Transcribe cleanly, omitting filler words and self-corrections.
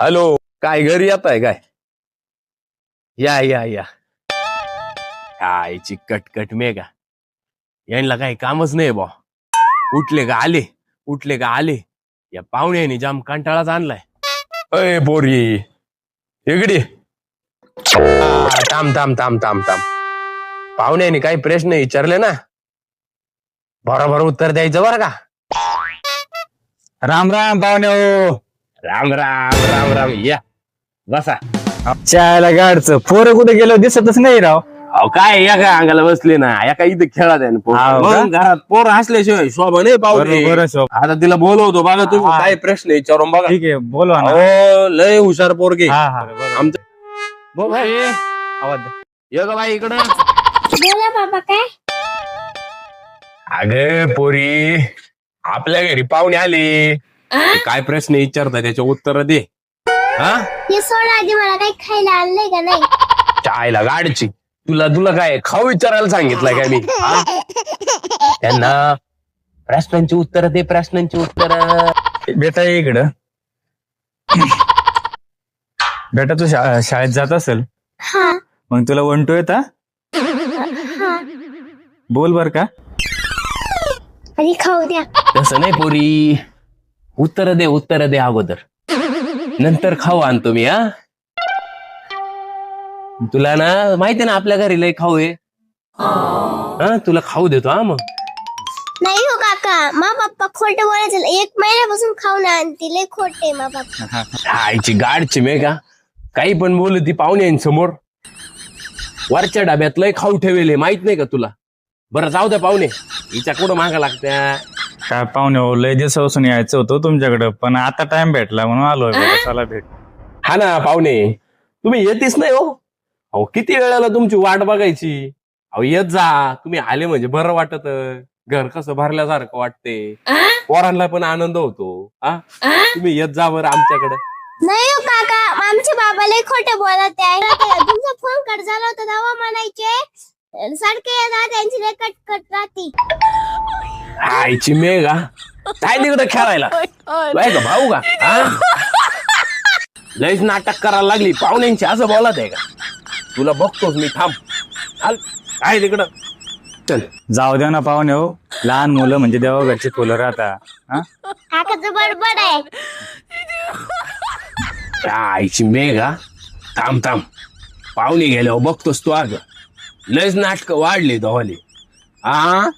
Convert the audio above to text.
Hello, काय घरी येत आहे काय? या या या. आईची कटकट मेगा, यांना काही कामच नाही बा. उठले का आले, उठले का आले. या पाहुण्याने जाम कंटाळाच आणलाय. अय बोरी इकडे. थांब थांब थांब थांब थांब. पाहुण्याने काही प्रश्न विचारले ना, बरोबर उत्तर द्यायचं बरं का. राम राम पाहुणे हो. राम राम राम राम. या बसा. चायला गाडचं पोरं कुठे गेलो दिसतच नाही राव. अहो काय या का अंगाला बसले ना, या काय इथे खेळत आहे ना पोरं. हाव का? मग घरात पोरं असल्याशिवाय शोभा नाही पाहुणे. बरोबर शोभ. आता तिला बोलवतो बघा तुम्ही, हा. काय प्रश्न विचारून बघा. ठीक आहे बोलवा ना. हो लय हुशार पोरगे. हा हा बरोबर. आमचं बोल भाई. आवाज द्या. ये ग बाई इकडं. बोला बाबा काय? अगे पोरी, आपल्या घरी पाहुणे आले. काय प्रश्न विचारता त्याचे उत्तर दे. हा हे सोडा आधी, मला काही खायला आणलंय का नाही? चायला गाडची. तुला तुला काय खाऊ विचारायला सांगितलंय काय मी? हा? त्यांना प्रश्नांची उत्तर दे, प्रश्नांची उत्तर. बेटा ये इकडं. बेटा तू शाळेत जात असेल, हा मग तुला 1 2 येता? हा. बोल बर का. आधी खाऊ द्या. तसं नाही पोरी, उत्तर दे, उत्तर दे अगोदर, नंतर खाऊ आणतो मी. हा तुला ना माहिती ना आपल्या घरी लय खाऊ आहे. हा तुला खाऊ देतो. हा मग नाही हो काका, मा पप्पा खोटं बोलायचं. 1 महिन्यापासून खाऊन आणते, लय खोटे मा पप्पा. आईची गाडची मेघा, काही पण बोलू ती पाहुण्यांसमोर. वरच्या डब्यात लय खाऊ ठेवले, माहित नाही का तुला? बरं जाऊ द्या पाहुणे, हिच्या कुठं मागा लागत्या. काय पाहुणे हो, लय दिवसापासून यायचं होतं तुमच्याकडं, पण आता टाइम भेटला म्हणून आलोय. बरं, चला भेट. हा ना पाहुणे, तुम्ही येतेच नाही हो. अहो किती वेळाला तुमची वाट बघायची. अहो येत जा, तुम्ही आले म्हणजे बरं वाटत. घर कसं भरल्यासारखं वाटते, पोरांना पण आनंद होतो. हा तुम्ही येत जा बरं आमच्याकडे. नाही हो काका, आमचे बाबा लय खोटं बोलत आहे. तुमचा फोन कट झाला होता तेव्हा म्हणायचे सारखे येतात, त्यांची लय कटकट राहती. आईची मेघा, काय तिकडे खेळायला बाय का भाऊ का? हा लयच नाटक करायला लागली पाहुण्यांची, असं बोलत आहे का? तुला बघतोच मी, थांब. चाल काय तिकडं, चल. जाऊ द्या ना पाहुणे हो, लहान मुलं म्हणजे देवाघरची फुलं राहता. हा काकाचं बडबड आहे. आईची मेघा, थांब थांब. पाहुणे गेल्यावर बघतोस तू. अगं लयच नाटक वाढली दोहली. हा